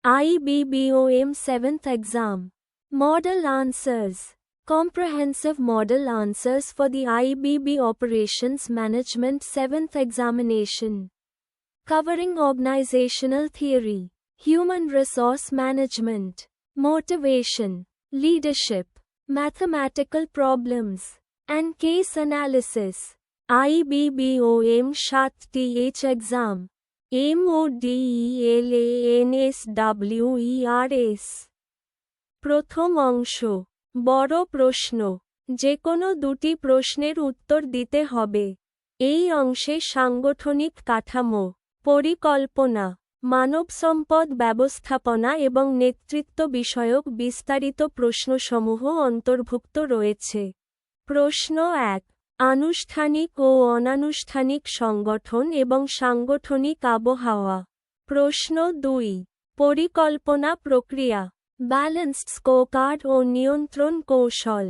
IBBOM 7th exam. Model answers. Comprehensive model answers for the IBB Operations Management 7th examination. Covering organizational theory, human resource management, motivation, leadership, mathematical problems, and case analysis. IBBOM 7th exam. MODELANSWERS প্রথম অংশ বড় প্রশ্ন যে কোনো দুটি প্রশ্নের উত্তর দিতে হবে এই অংশে সাংগঠনিক কাঠামো পরিকল্পনা মানব সম্পদ ব্যবস্থাপনা এবং নেতৃত্ব বিষয়ক বিস্তারিত প্রশ্নসমূহ অন্তর্ভুক্ত রয়েছে প্রশ্ন 1 আনুষ্ঠানিক ও অনানুষ্ঠানিক সংগঠন এবং সাংগঠনিক আবহাওয়া প্রশ্ন 2 পরিকল্পনা প্রক্রিয়া ব্যালেন্সড স্কোরকার্ড ও নিয়ন্ত্রণ কৌশল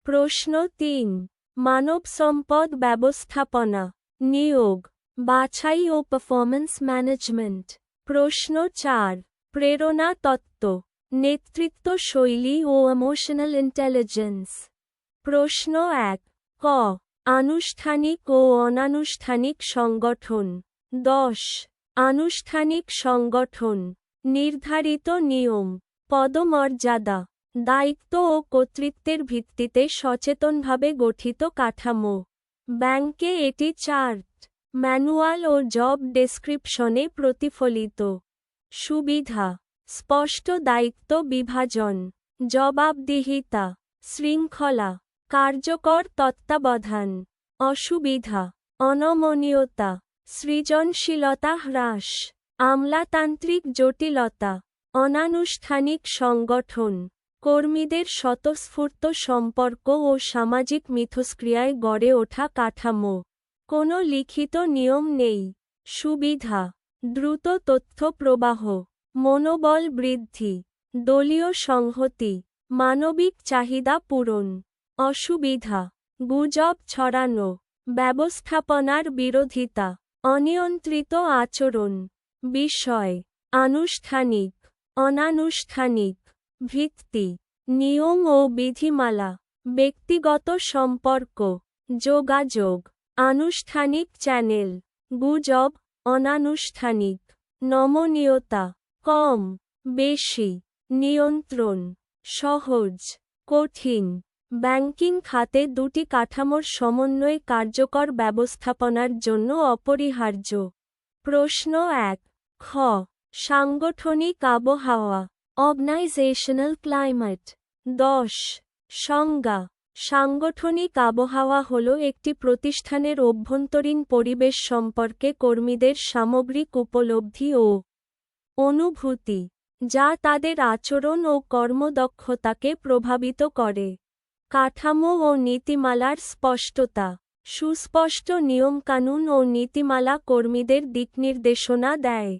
প্রশ্ন 3 মানব সম্পদ ব্যবস্থাপনা নিয়োগ বাছাই ও পারফরম্যান্স ম্যানেজমেন্ট প্রশ্ন 4 প্রেরণা তত্ত্ব নেতৃত্ব শৈলী ও ইমোশনাল ইন্টেলিজেন্স প্রশ্ন 1 ক আনুষ্ঠানিক ও অনানুষ্ঠানিক সংগঠন 10 আনুষ্ঠানিক সংগঠন নির্ধারিত নিয়ম পদমর্যাদা দায়িত্ব ও কর্তৃত্বের ভিত্তিতে সচেতনভাবে গঠিত কাঠামো ব্যাংকে এটি চার্ট ম্যানুয়াল ও জব ডেসক্রিপশনে প্রতিফলিত সুবিধা স্পষ্ট দায়িত্ব বিভাজন জবাবদিহিতা শৃঙ্খলা কার্যকর তত্ত্বাবধান অসুবিধা অনমনীয়তা সৃজনশীলতা হ্রাস আমলাতান্ত্রিক জটিলতা অনানুষ্ঠানিক সংগঠন কর্মীদের স্বতঃস্ফূর্ত সম্পর্ক ও সামাজিক মিথস্ক্রিয়ায় গড়ে ওঠা কাঠামো কোনো লিখিত নিয়ম নেই সুবিধা দ্রুত তথ্য প্রবাহ মনোবল বৃদ্ধি দলীয় সংহতি মানবিক চাহিদা পূরণ অসুবিধা গুজব ছড়ানো ব্যবস্থাপনার বিরোধিতা অনিয়ন্ত্রিত আচরণ বিষয় আনুষ্ঠানিক অনানুষ্ঠানিক ভিত্তি নিয়ম ও বিধিমালা ব্যক্তিগত সম্পর্ক যোগাযোগ আনুষ্ঠানিক চ্যানেল গুজব অনানুষ্ঠানিক নমনীয়তা কম বেশি নিয়ন্ত্রণ সহজ কঠিন ব্যাংকিং খাতে দুটি কাঠামোর সমন্বয় কার্যকর ব্যবস্থাপনার জন্য অপরিহার্য প্রশ্ন 1 খ সাংগঠনিক আবহাওয়া অর্গানাইজেশনাল ক্লাইমেট 10 সংজ্ঞা সাংগঠনিক আবহাওয়া হল একটি প্রতিষ্ঠানের অভ্যন্তরীণ পরিবেশ সম্পর্কে কর্মীদের সামগ্রিক উপলব্ধি ও অনুভূতি যা তাদের আচরণ ও কর্মদক্ষতাকে প্রভাবিত করে কাঠামো ও নীতিমালার স্পষ্টতা সুস্পষ্ট নিয়মকানুন ও নীতিমালা কর্মীদের দিকনির্দেশনা দেয়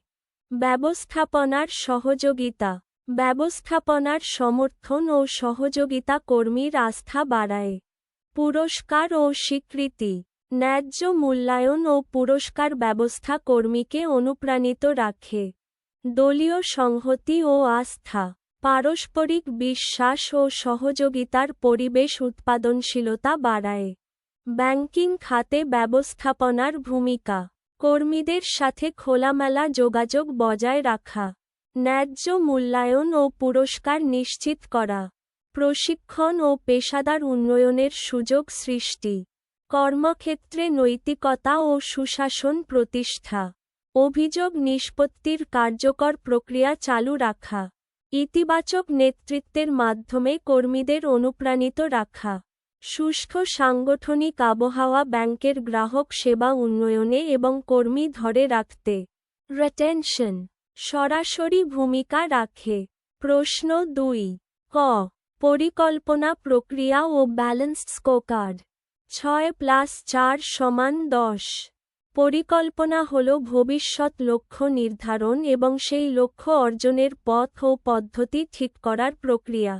ব্যবস্থাপনার সহযোগিতা ব্যবস্থাপনার সমর্থন ও সহযোগিতা কর্মীর আস্থা বাড়ায় পুরস্কার ও স্বীকৃতি ন্যায্য মূল্যায়ন ও পুরস্কার ব্যবস্থা কর্মীকে অনুপ্রাণিত রাখে দলীয় সংহতি ও আস্থা পারস্পরিক বিশ্বাস ও সহযোগিতার পরিবেশ উৎপাদনশীলতা বাড়ায় ব্যাংকিং খাতে ব্যবস্থাপনার ভূমিকা কর্মীদের সাথে খোলামেলা যোগাযোগ বজায় রাখা ন্যায্য মূল্যায়ন ও পুরস্কার নিশ্চিত করা প্রশিক্ষণ ও পেশাদার উন্নয়নের সুযোগ সৃষ্টি কর্মক্ষেত্রে নৈতিকতা ও সুশাসন প্রতিষ্ঠা অভিযোগ নিষ্পত্তির কার্যকর প্রক্রিয়া চালু রাখা ইতিবাচক নেতৃত্বের মাধ্যমে কর্মীদের অনুপ্রাণিত রাখা সুষ্ঠু সাংগঠনিক আবহাওয়া ব্যাংকের গ্রাহক সেবা উন্নয়নে এবং কর্মী ধরে রাখতে রিটেনশন সরাসরি ভূমিকা রাখে প্রশ্ন 2 ক পরিকল্পনা প্রক্রিয়া ও ব্যালেন্সড স্কোরকার্ড 6+4=10 পরিকল্পনা হল ভবিষ্যৎ লক্ষ্য নির্ধারণ এবং সেই লক্ষ্য অর্জনের পথ ও পদ্ধতি ঠিক করার প্রক্রিয়া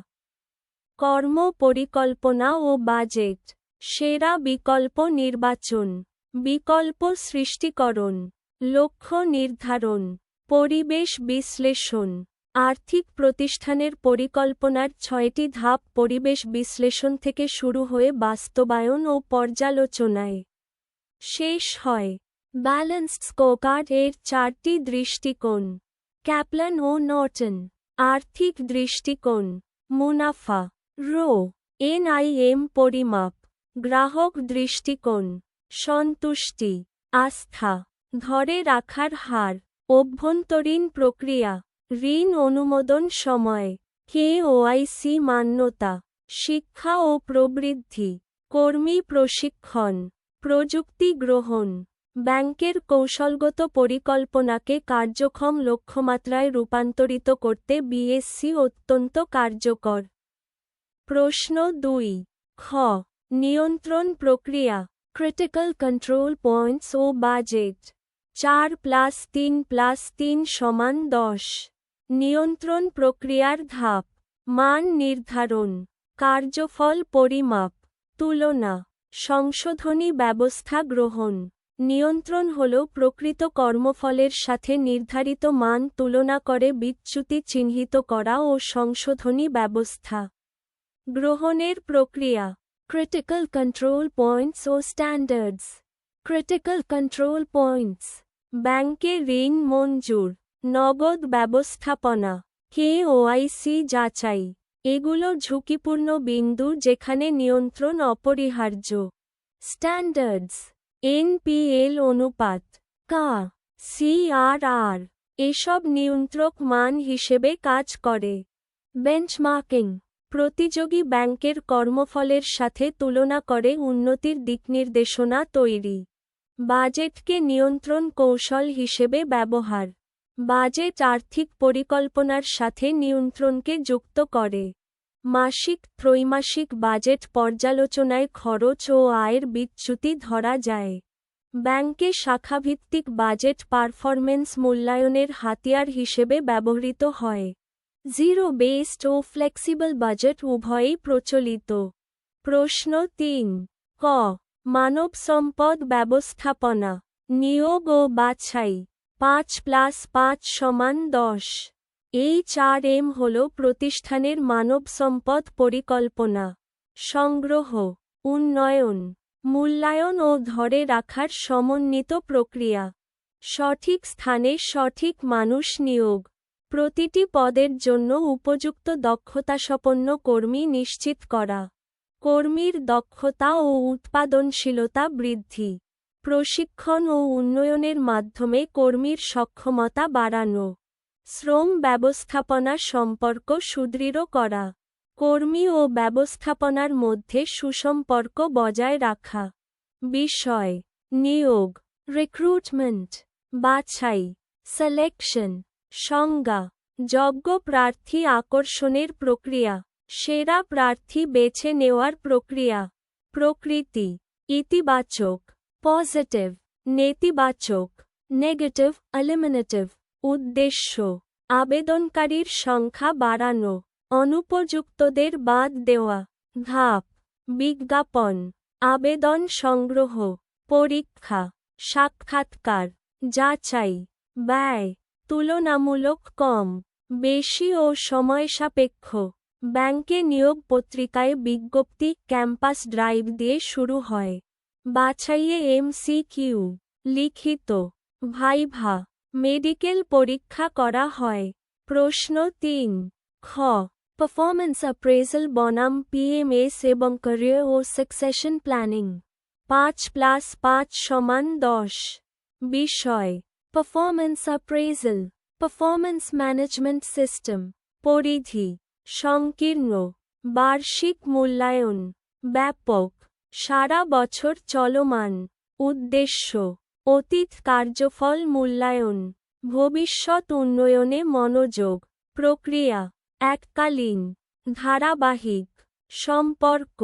কর্ম পরিকল্পনা ও বাজেট সেরা বিকল্প নির্বাচন বিকল্প সৃষ্টিকরণ লক্ষ্য নির্ধারণ পরিবেশ বিশ্লেষণ আর্থিক প্রতিষ্ঠানের পরিকল্পনার 6টি ধাপ পরিবেশ বিশ্লেষণ থেকে শুরু হয়ে বাস্তবায়ন ও পর্যালোচনায় শেষ হয়। ব্যালেন্সড স্কোরকার্ড এর 4টি দৃষ্টিকোণ। ক্যাপলান ও নর্টন। আর্থিক দৃষ্টিকোণ। মুনাফা, রো, এনআইএম পরিমাপ। গ্রাহক দৃষ্টিকোণ। সন্তুষ্টি, আস্থা, ধরে রাখার হার। অভ্যন্তরীণ প্রক্রিয়া, ঋণ অনুমোদন সময়, কেওআইসি মান্যতা। শিক্ষা ও প্রবৃদ্ধি, কর্মী প্রশিক্ষণ, প্রযুক্তি গ্রহণ। ব্যাংকের কৌশলগত পরিকল্পনাকে কার্যক্ষম লক্ষ্যমাত্রায় রূপান্তরিত করতে বিএসসি অত্যন্ত কার্যকর। প্রশ্ন 2 খ। নিয়ন্ত্রণ প্রক্রিয়া, ক্রিটিক্যাল কন্ট্রোল পয়েন্টস ও বাজেট। 4+3+3 = 10। নিয়ন্ত্রণ প্রক্রিয়ার ধাপ। মান নির্ধারণ, কার্যফল পরিমাপ, তুলনা, সংশোধনী ব্যবস্থা গ্রহণ। নিয়ন্ত্রণ হল প্রকৃত কর্মফলের সাথে নির্ধারিত মান তুলনা করে বিচ্যুতি চিহ্নিত করা ও সংশোধনী ব্যবস্থা গ্রহণের প্রক্রিয়া। ক্রিটিক্যাল কন্ট্রোল পয়েন্টস ও স্ট্যান্ডার্ডস। ক্রিটিক্যাল কন্ট্রোল পয়েন্টস, ব্যাংকে ঋণ মঞ্জুর, নগদ ব্যবস্থাপনা, কেওআইসি যাচাই। এগুলো ঝুঁকিপূর্ণ বিন্দু যেখানে নিয়ন্ত্রণ অপরিহার্য। স্ট্যান্ডার্ডস, এনপিএল অনুপাত, কা, সিআরআর এসব নিয়ন্ত্রক মান হিসেবে কাজ করে। বেঞ্চমার্কিং, প্রতিযোগী ব্যাংকের কর্মফলের সাথে তুলনা করে উন্নতির দিকনির্দেশনা তৈরি। বাজেটকে নিয়ন্ত্রণ কৌশল হিসেবে ব্যবহার। বাজেট আর্থিক পরিকল্পনার সাথে নিয়ন্ত্রণকে যুক্ত করে। মাসিক ত্রৈমাসিক বাজেট পর্যালোচনায় খরচ ও আয়ের বিচ্যুতি ধরা যায়। ব্যাংকে শাখাভিত্তিক বাজেট পারফরম্যান্স মূল্যায়নের হাতিয়ার হিসেবে ব্যবহৃত হয়। জিরো বেসড ও ফ্লেক্সিবল বাজেট উভয়ই প্রচলিত। প্রশ্ন 3 ক। মানব সম্পদ ব্যবস্থাপনা, নিয়োগ ও বাছাই। 5+5 = 10। এইচআরএম হল প্রতিষ্ঠানের মানব সম্পদ পরিকল্পনা, সংগ্রহ, উন্নয়ন, মূল্যায়ন ও ধরে রাখার সমন্বিত প্রক্রিয়া। সঠিক স্থানে সঠিক মানুষ নিয়োগ। প্রতিটি পদের জন্য উপযুক্ত দক্ষতাসম্পন্ন কর্মী নিশ্চিত করা। কর্মীর দক্ষতা ও উৎপাদনশীলতা বৃদ্ধি। প্রশিক্ষণ ও উন্নয়নের মাধ্যমে কর্মীর সক্ষমতা বাড়ানো। শ্রম ব্যবস্থাপনা সম্পর্ক সুদৃঢ় করা। কর্মী ও ব্যবস্থাপনার মধ্যে সুসম্পর্ক বজায় রাখা। বিষয়, নিয়োগ, রিক্রুটমেন্ট, বাছাই, সিলেকশন। সংজ্ঞা, যোগ্য প্রার্থী আকর্ষণের প্রক্রিয়া, সেরা প্রার্থী বেছে নেওয়ার প্রক্রিয়া। প্রকৃতি, ইতিবাচক, পজিটিভ, নেতিবাচক, নেগেটিভ, এলিমিনেটিভ। উদ্দেশ্য, আবেদনকারীর সংখ্যা বাড়ানো, অনুপযুক্তদের বাদ দেওয়া। ধাপ, বিজ্ঞাপন, আবেদন সংগ্রহ, পরীক্ষা, সাক্ষাৎকার, যাচাই। ব্যয়, তুলনামূলক কম, বেশি ও সময়সাপেক্ষ। ব্যাংকে নিয়োগ পত্রিকায় বিজ্ঞপ্তি, ক্যাম্পাস ড্রাইভ দিয়ে শুরু হয়। বাছাইয়ে এমসিকিউ, লিখিত, ভাইভা, মেডিকেল পরীক্ষা করা হয়। প্রশ্ন 3 খ। পারফরম্যান্স অ্যাপ্রেজাল বনাম পিএমএস এবং ক্যারিয়ার ও সাকসেশন প্ল্যানিং। 5+5 = 10। বিষয়, performance appraisal, performance management system. পরিধি, সংকীর্ণ, বার্ষিক মূল্যায়ন, ব্যাপক, সারা বছর চলমান। উদ্দেশ্য, অতীত কার্যফল মূল্যায়ন, ভবিষ্যৎ উন্নয়নে মনোযোগ। প্রক্রিয়া, এককালীন, ধারাবাহিক। সম্পর্ক,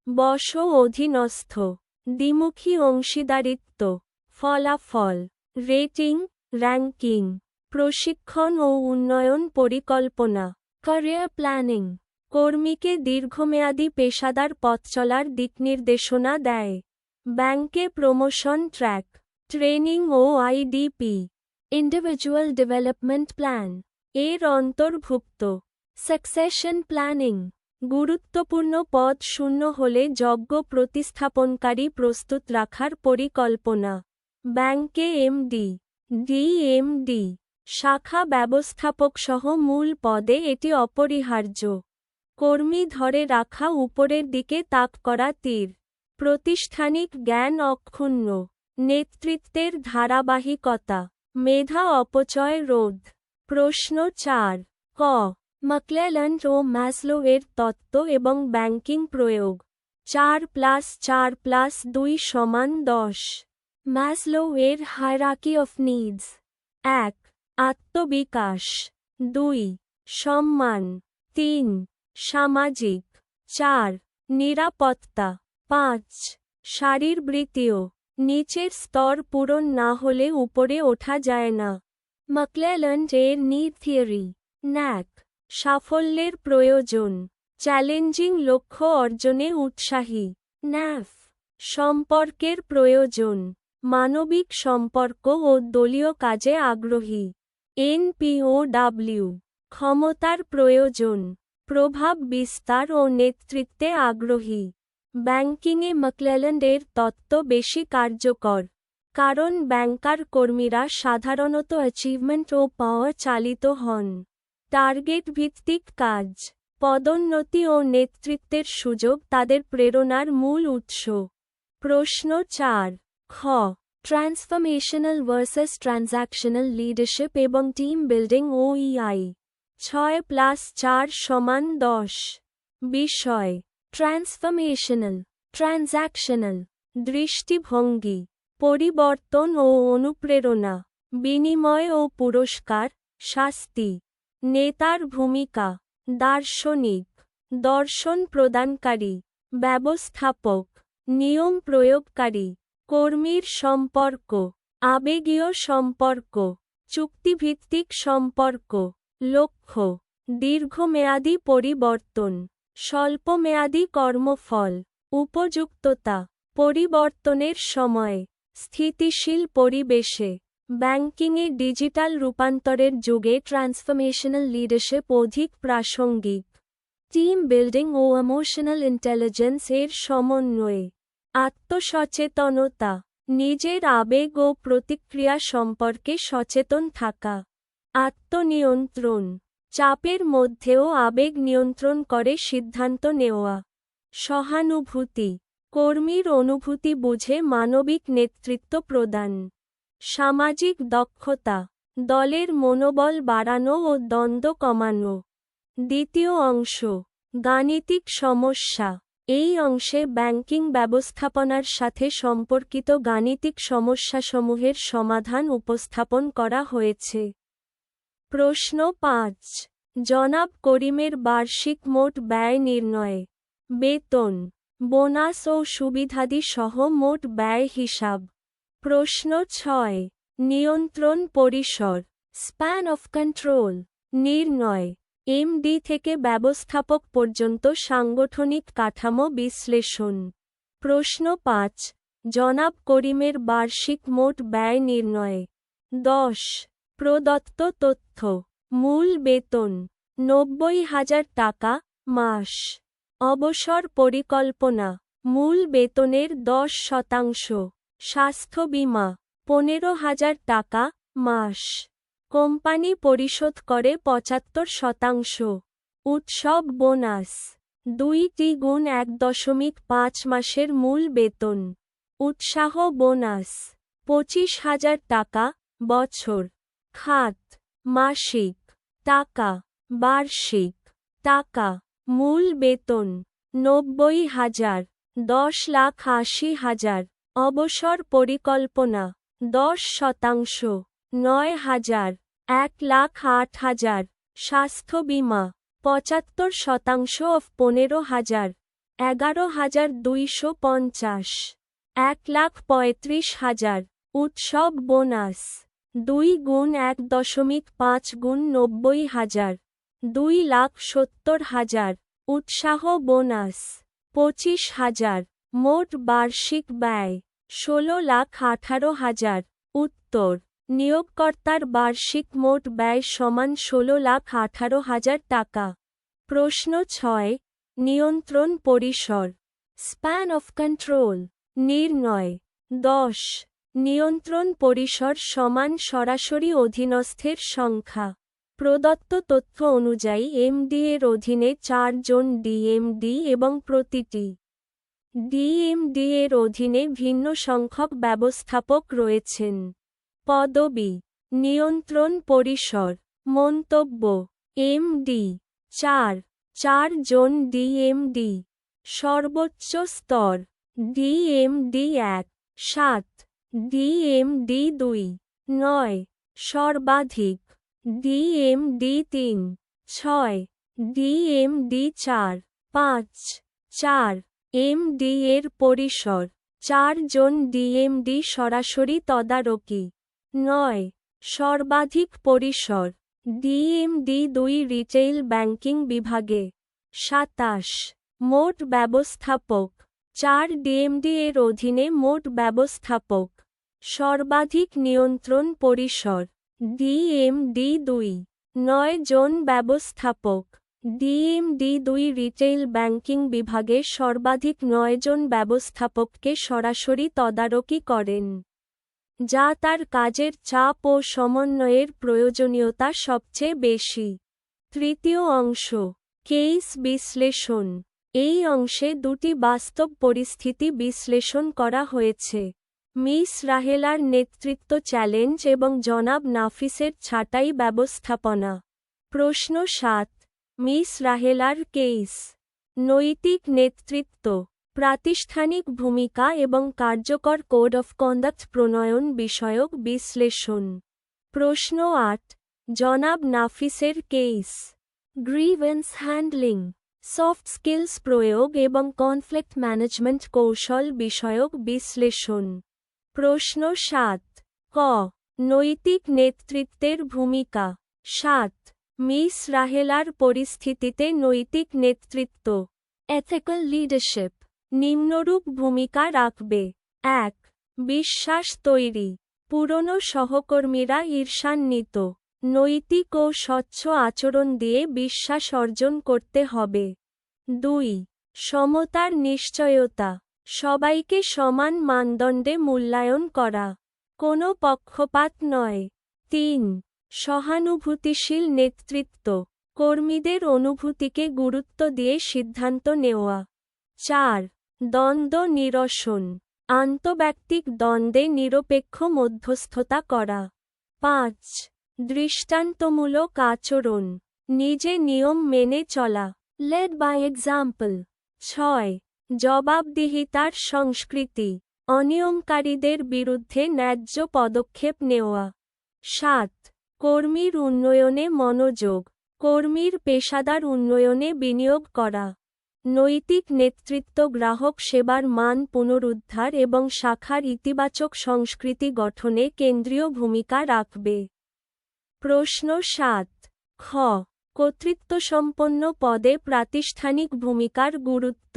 বশ অধীনস্থ, দ্বিমুখী অংশীদারিত্ব। ফলাফল, রেটিং, র্যাঙ্কিং। প্রশিক্ষণ ও উন্নয়ন পরিকল্পনা, ক্যারিয়ার প্ল্যানিং। কর্মীকে দীর্ঘমেয়াদী পেশাদার পথচলার দিকনির্দেশনা দেয়। ব্যাংকে প্রমোশন ট্র্যাক, ট্রেনিং ও আইডিপি, ইন্ডিভিজুয়াল ডেভেলপমেন্ট প্ল্যান। এর অন্তর্ভুক্ত সাকসেশন প্ল্যানিং, গুরুত্বপূর্ণ পদ শূন্য হলে যোগ্য প্রতিস্থাপনকারী প্রস্তুত রাখার পরিকল্পনা। ব্যাংকে এমডি, ডিএমডি, শাখা ব্যবস্থাপক সহ মূল পদে এটি অপরিহার্য। কর্মী ধরে রাখা, উপরের দিকে তাক করা তীর। প্রাতিষ্ঠানিক জ্ঞান অক্ষুণ্ণ। নেতৃত্বের ধারাবাহিকতা। মেধা অপচয় রোধ। প্রশ্ন 4 ক। ম্যাকক্লেল্যান্ড ও ম্যাসলো এর তত্ত্ব এবং ব্যাংকিং প্রয়োগ। 4+4+2 = 10। ম্যাসলো এর হায়ারার্কি অফ নিডস। 1. আত্মবিকাশ। 2. সম্মান। 3. সামাজিক। 4. নিরাপত্তা। 5. শারীরবৃত্তীয়। নিচের স্তর পূরণ না হলে উপরে ওঠা যায় না। ম্যাকক্লেল্যান্ড এর নিড থিওরি। ন্যাক। সাফল্যের প্রয়োজন। চ্যালেঞ্জিং লক্ষ্য অর্জনে উৎসাহী। ন্যাফ। সম্পর্কের প্রয়োজন। মানবিক সম্পর্ক ও দলীয় কাজে আগ্রহী। এনপিওডব্লিউ। ক্ষমতার প্রয়োজন। প্রভাব বিস্তার ও নেতৃত্বে আগ্রহী। ব্যাংকিংয়ে ম্যাকক্লেল্যান্ডের তত্ত্ব বেশি কার্যকর, কারণ ব্যাংকার কর্মীরা সাধারণত অ্যাচিভমেন্ট ও পাওয়ার চালিত হন। টার্গেট ভিত্তিক কাজ, পদোন্নতি ও নেতৃত্বের সুযোগ তাদের প্রেরণার মূল উৎস। প্রশ্ন 4 খ। ট্রান্সফরমেশনাল ভার্সাস ট্রানজ্যাকশনাল লিডারশিপ এবং টিম বিল্ডিং ওইআই। 6+4 = 10। বিষয়: ট্রান্সফরমেশনাল, ট্রানজ্যাকশনাল। দৃষ্টিভঙ্গি: পরিবর্তন ও অনুপ্রেরণা, বিনিময় ও পুরস্কার, শাস্তি। নেতার ভূমিকা: দার্শনিক, দর্শন প্রদানকারী, ব্যবস্থাপক, নিয়ম প্রয়োগকারী। কর্মীর সম্পর্ক: আবেগীয় সম্পর্ক, চুক্তিভিত্তিক সম্পর্ক। লক্ষ্য: দীর্ঘমেয়াদী পরিবর্তন, স্বল্পমেয়াদী কর্মফল। উপযুক্ততা: পরিবর্তনের সময়, স্থিতিশীল পরিবেশে। ব্যাংকিংয়ে ডিজিটাল রূপান্তরের যুগে ট্রান্সফরমেশনাল লিডারশিপ অধিক প্রাসঙ্গিক। টিম বিল্ডিং ও ইমোশনাল ইন্টেলিজেন্স এর সমন্বয়ে। আত্মসচেতনতা: নিজের আবেগ ও প্রতিক্রিয়া সম্পর্কে সচেতন থাকা। আত্মনিয়ন্ত্রণ: চাপের মধ্যেও আবেগ নিয়ন্ত্রণ করে সিদ্ধান্ত নেওয়া। সহানুভূতি: কর্মীর অনুভূতি বুঝে মানবিক নেতৃত্ব প্রদান। সামাজিক দক্ষতা: দলের মনোবল বাড়ানো ও দ্বন্দ্ব কমানো। দ্বিতীয় অংশ: গাণিতিক সমস্যা। এই অংশে ব্যাংকিং ব্যবস্থাপনার সাথে সম্পর্কিত গাণিতিক সমস্যাসমূহের সমাধান উপস্থাপন করা হয়েছে। প্রশ্ন 5 জনাব করিমের বার্ষিক মোট ব্যয় নির্ণয়। বেতন, বোনাস ও সুবিধাদি সহ মোট ব্যয় হিসাব। প্রশ্ন 6 নিয়ন্ত্রণ পরিসর, স্প্যান অফ কন্ট্রোল নির্ণয়। এমডি থেকে ব্যবস্থাপক পর্যন্ত সাংগঠনিক কাঠামো বিশ্লেষণ। প্রশ্ন 5 জনাব করিমের বার্ষিক মোট ব্যয় নির্ণয়। 10 প্রদত্ত তথ্য: মূল বেতন 90,000 টাকা, মাস। অবসর পরিকল্পনা: মূল বেতনের 10%। স্বাস্থ্য বীমা 15,000 টাকা, মাস। কোম্পানি পরিশোধ করে 75%। উৎসব বোনাস 2x1.5 মাসের মূল বেতন। উৎসাহ বোনাস 25,000 টাকা, বছর। খাত: মাসিক টাকা, বার্ষিক টাকা। মূল বেতন 90,000, 10,80,000। অবসর পরিকল্পনা 10%, 9,000, 1,08,000। স্বাস্থ্য বীমা 75% অফ 15,000, 11,250, 1,35,000। উৎসব বোনাস 2x1.5x90,000, 2,70,000। উৎসাহ বোনাস 25,000। মোট বার্ষিক ব্যয় 16,18,000। উত্তর: নিয়োগকর্তার বার্ষিক মোট ব্যয় সমান ১৬,১৮,০০০ টাকা। প্রশ্ন ৬ নিয়ন্ত্রণ পরিসর স্প্যান অফ কন্ট্রোল নির্ণয়। ১০ নিয়ন্ত্রণ পরিসর সমান সরাসরি অধীনস্থের সংখ্যা। প্রদত্ত তথ্য অনুযায়ী এমডি এর অধীনে ৪ জন ডিএমডি এবং প্রতিটি ডিএমডি এর অধীনে ভিন্ন সংখ্যক ব্যবস্থাপক রয়েছেন। পদবি নিয়ন্ত্রণ পরিসর মন্তব্য এমডি ৪ জন ডিএমডি সর্বোচ্চ স্তর ডিএমডি ১ ৭ ডিএমডি ২ ৯ সর্বাধিক ডিএমডি ৩ ৬ ডিএমডি ৪ ৫ ৪ এমডি এর পরিসর ৪ জন ডিএমডি সরাসরি তদারকি ৯ সর্বাধিক পরিসর ডিএমডি ২ রিটেইল ব্যাংকিং বিভাগে ২৭ মোট ব্যবস্থাপক ৪ ডিএমডি এর অধীনে মোট ব্যবস্থাপক সর্বাধিক নিয়ন্ত্রণ পরিসর ডিএমডি ২ ৯ জন ব্যবস্থাপক ডিএমডি ২ রিটেইল ব্যাংকিং বিভাগে সর্বাধিক ৯ জন ব্যবস্থাপককে সরাসরি তদারকি করেন, যা তার কাজের চাপ ও সমন্বয়ের প্রয়োজনীয়তা সবচেয়ে বেশি। তৃতীয় অংশ কেস বিশ্লেষণ। এই অংশে দুটি বাস্তব পরিস্থিতি বিশ্লেষণ করা হয়েছে: মিস রাহেলার নেতৃত্ব চ্যালেঞ্জ এবং জনাব নাফিসের ছাঁটাই ব্যবস্থাপনা। প্রশ্ন ৭ মিস রাহেলার কেস। নৈতিক নেতৃত্ব, প্রাতিষ্ঠানিক ভূমিকা এবং কার্যকর কোড অফ কন্ডাক্ট প্রণয়ন বিষয়ক বিশ্লেষণ। প্রশ্ন ৮ জনাব নাফিসের case. Grievance handling, soft skills প্রয়োগ এবং কনফ্লিক্ট ম্যানেজমেন্ট কৌশল বিষয়ক বিশ্লেষণ। প্রশ্ন ৭ ক নৈতিক নেতৃত্বের ভূমিকা। ৭ মিস রাহেলার পরিস্থিতিতে নৈতিক নেতৃত্ব এথিক্যাল লিডারশিপ নিম্নরূপ ভূমিকা রাখবে: ১ বিশ্বাস তৈরি, পুরনো সহকর্মীরা ঈর্ষান্বিত, নৈতিক ও স্বচ্ছ আচরণ দিয়ে বিশ্বাস অর্জন করতে হবে। ২ সমতার নিশ্চয়তা, সবাইকে সমান মানদণ্ডে মূল্যায়ন করা, কোনো পক্ষপাত নয়। ৩ সহানুভূতিশীল নেতৃত্ব, কর্মীদের অনুভূতিকে গুরুত্ব দিয়ে সিদ্ধান্ত নেওয়া। ৪ দ্বন্দ্ব নিরসন, আন্তঃব্যক্তিক দ্বন্দ্বে নিরপেক্ষ মধ্যস্থতা করা। ৫ দৃষ্টান্তমূলক আচরণ, নিজে নিয়ম মেনে চলা, লেড বাই এক্সাম্পল। ৬ জবাবদিহিতার সংস্কৃতি, অনিয়মকারীদের বিরুদ্ধে ন্যায্য পদক্ষেপ নেওয়া। ৭ কর্মীর উন্নয়নে মনোযোগ, কর্মীর পেশাদার উন্নয়নে বিনিয়োগ করা। নৈতিক নেতৃত্ব গ্রাহক সেবার মান পুনরুদ্ধার এবং শাখার ইতিবাচক সংস্কৃতি গঠনে কেন্দ্রীয় ভূমিকা রাখবে। প্রশ্ন ৭ খ কর্তৃত্বসম্পন্ন পদে প্রাতিষ্ঠানিক ভূমিকার গুরুত্ব।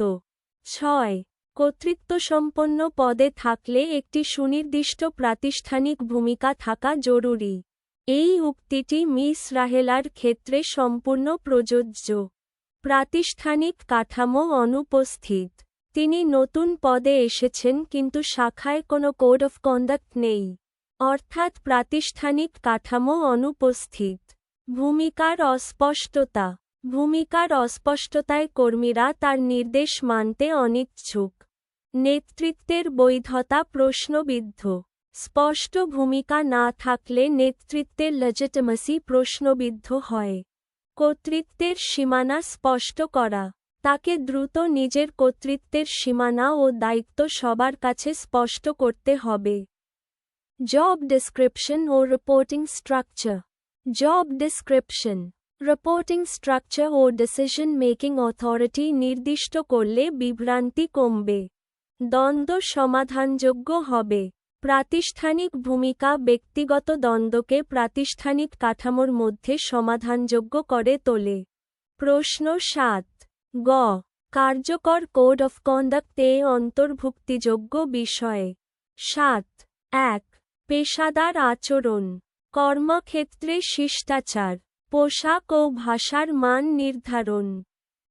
৬ কর্তৃত্বসম্পন্ন পদে থাকলে একটি সুনির্দিষ্ট প্রাতিষ্ঠানিক ভূমিকা থাকা জরুরি। এই উক্তিটি মিস রাহেলার ক্ষেত্রে সম্পূর্ণ প্রযোজ্য। প্রাতিষ্ঠানিক কাঠামো অনুপস্থিত। তিনি নতুন পদে এসেছেন কিন্তু শাখায় কোনো কোড অফ কন্ডাক্ট নেই, অর্থাৎ প্রাতিষ্ঠানিক কাঠামো অনুপস্থিত। ভূমিকার অস্পষ্টতা, ভূমিকার অস্পষ্টতায় কর্মীরা তার নির্দেশ মানতে অনিচ্ছুক। নেতৃত্বের বৈধতা প্রশ্নবিদ্ধ, স্পষ্ট ভূমিকা না থাকলে নেতৃত্বের লেজিটিমেসি প্রশ্নবিদ্ধ হয়। কর্তৃত্বের সীমানা স্পষ্ট করা, তাকে দ্রুত নিজের কর্তৃত্বের সীমানা ও দায়িত্ব সবার কাছে স্পষ্ট করতে হবে। জব ডেসক্রিপশন ও reporting structure. Job description, reporting structure ও ডিসিশন মেকিং অথরিটি নির্দিষ্ট করলে বিভ্রান্তি কমবে, দ্বন্দ্ব সমাধানযোগ্য হবে। প্রাতিষ্ঠানিক ভূমিকা ব্যক্তিগত দ্বন্দ্বকে প্রাতিষ্ঠানিক কাঠামোর মধ্যে সমাধানযোগ্য করে তোলে। প্রশ্ন ৭ গ কার্যকর কোড অফ কন্ডাক্ট এ অন্তর্ভুক্তিযোগ্য বিষয়। ৭ ১ পেশাদার আচরণ, কর্মক্ষেত্রে শিষ্টাচার, পোশাক ও ভাষার মান নির্ধারণ।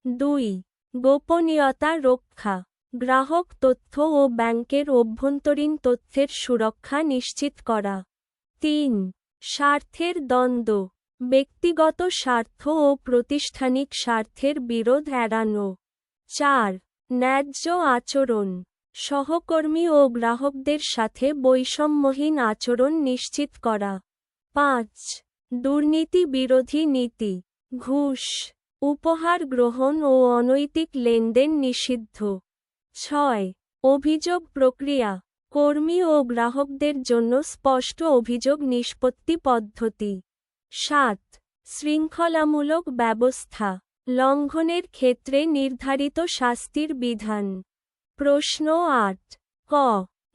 2. গোপনীয়তা রক্ষা, গ্রাহক তথ্য ও ব্যাংকের অভ্যন্তরীণ তথ্যের সুরক্ষা নিশ্চিত করা। 3. স্বার্থের দ্বন্দ্ব, ব্যক্তিগত স্বার্থ ও প্রাতিষ্ঠানিক স্বার্থের বিরোধ এড়ানো। 4. ন্যায্য আচরণ, সহকর্মী ও গ্রাহকদের সাথে বৈষম্যহীন আচরণ নিশ্চিত করা। 5. দুর্নীতি বিরোধী নীতি, ঘুষ, উপহার গ্রহণ ও অনৈতিক লেনদেন নিষিদ্ধ। 6. অভিযোগ প্রক্রিয়া, কর্মী ও গ্রাহকদের জন্য স্পষ্ট অভিযোগ নিষ্পত্তি পদ্ধতি। 7. শৃঙ্খলামূলক ব্যবস্থা, লঙ্ঘনের ক্ষেত্রে নির্ধারিত শাস্তির বিধান। প্রশ্ন 8. ক.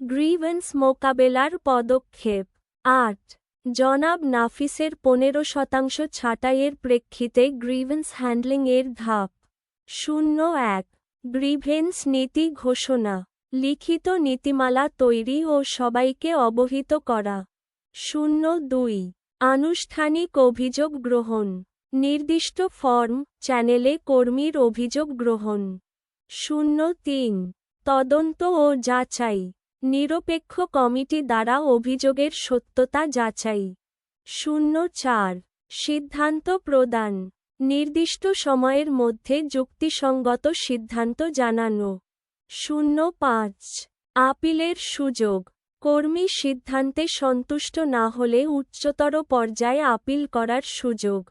গ্রিভেন্স মোকাবেলার পদক্ষেপ। 8. জনাব নাফিসের 15% ছাঁটাইয়ের প্রেক্ষিতে গ্রিভেন্স হ্যান্ডলিং এর ধাপ। 01. গ্রিভেন্স নীতি ঘোষণা, লিখিত নীতিমালা তৈরি ও সবাইকে অবহিত করা। 02. আনুষ্ঠানিক অভিযোগ গ্রহণ, নির্দিষ্ট ফর্ম, চ্যানেলে কর্মীর অভিযোগ গ্রহণ। 03. তদন্ত ও যাচাই, নিরপেক্ষ কমিটি দ্বারা অভিযোগের সত্যতা যাচাই। 04. সিদ্ধান্ত প্রদান, নির্দিষ্ট সময়ের মধ্যে যুক্তিসঙ্গত সিদ্ধান্ত জানানো। 05. আপিলের সুযোগ, কর্মী সিদ্ধান্তে সন্তুষ্ট না হলে উচ্চতর পর্যায়ে আপিল করার সুযোগ।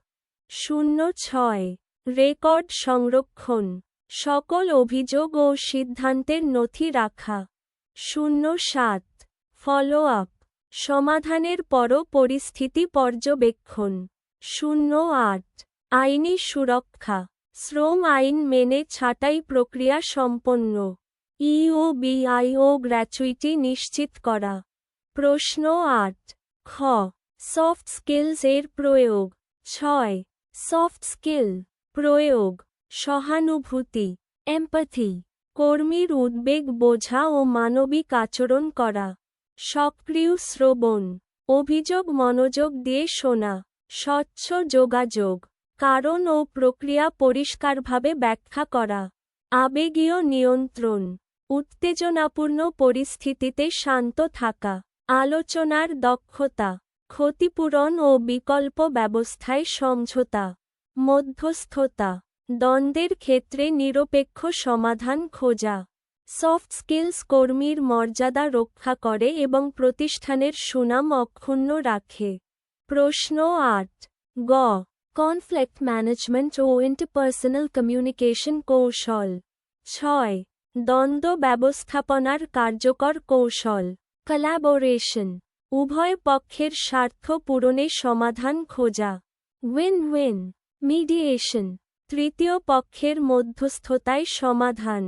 06. রেকর্ড সংরক্ষণ, সকল অভিযোগ ও সিদ্ধান্তের নথি রাখা। 07. ফলো আপ, সমাধানের পরও পরিস্থিতি পর্যবেক্ষণ। 08. আইনি সুরক্ষা, শ্রম আইন মেনে ছাঁটাই প্রক্রিয়া সম্পন্ন। ইউবিআই ও গ্র্যাচুইটি নিশ্চিত করা। প্রশ্ন 8. খ. সফট স্কিলস এর প্রয়োগ। 6. সফট স্কিল প্রয়োগ, সহানুভূতি, এমপ্যাথি, কর্মীর উদ্বেগ বোঝা ও মানবিক আচরণ করা। সক্রিয় শ্রবণ, অভিযোগ মনোযোগ দিয়ে শোনা। স্বচ্ছ যোগাযোগ, কারণ ও প্রক্রিয়া পরিষ্কারভাবে ব্যাখ্যা করা। আবেগীয় নিয়ন্ত্রণ, উত্তেজনাপূর্ণ পরিস্থিতিতে শান্ত থাকা। আলোচনার দক্ষতা, ক্ষতিপূরণ ও বিকল্প ব্যবস্থায় সমঝোতা। মধ্যস্থতা, দ্বন্দ্বের ক্ষেত্রে নিরপেক্ষ সমাধান খোঁজা। সফট স্কিলস কর্মীর মর্যাদা রক্ষা করে এবং প্রতিষ্ঠানের সুনাম অক্ষুণ্ণ রাখে। প্রশ্ন 8. গ. কনফ্লিক্ট ম্যানেজমেন্ট ও ইন্টারপার্সোনাল কমিউনিকেশন কৌশল। 6. দ্বন্দ্ব ব্যবস্থাপনার কার্যকর কৌশল। কোলাবোরেশন, উভয় পক্ষের স্বার্থ পূরণে সমাধান খোঁজা। উইন উইন, মিডিয়েশন, তৃতীয় পক্ষের মধ্যস্থতায় সমাধান।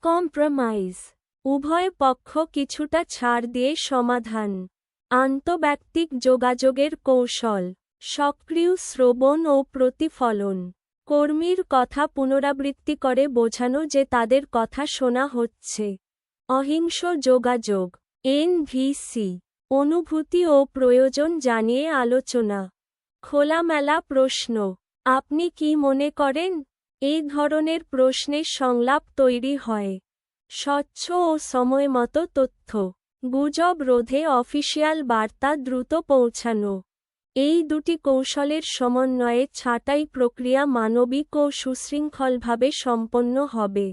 কম্প্রোমাইজ, উভয় পক্ষ কিছুটা ছাড় দিয়ে সমাধান। আন্তঃব্যক্তিক যোগাযোগের কৌশল, সক্রিয় শ্রবণ ও প্রতিফলন, কর্মীর কথা পুনরাবৃত্তি করে বোঝানো যে তাদের কথা শোনা হচ্ছে। অহিংস যোগাযোগ, এনভিসি, অনুভূতি ও প্রয়োজন জানিয়ে আলোচনা। খোলামেলা প্রশ্ন, আপনি কি মনে করেন? এই ধরনের প্রশ্নে সংলাপ তৈরি হয়। স্বচ্ছ ও সময়মতো তথ্য, গুজব রোধে অফিসিয়াল বার্তা দ্রুত পৌঁছানো। এই দুটি কৌশলের সমন্বয়ে ছাঁটাই প্রক্রিয়া মানবিক ও সুশৃঙ্খলভাবে সম্পন্ন হবে।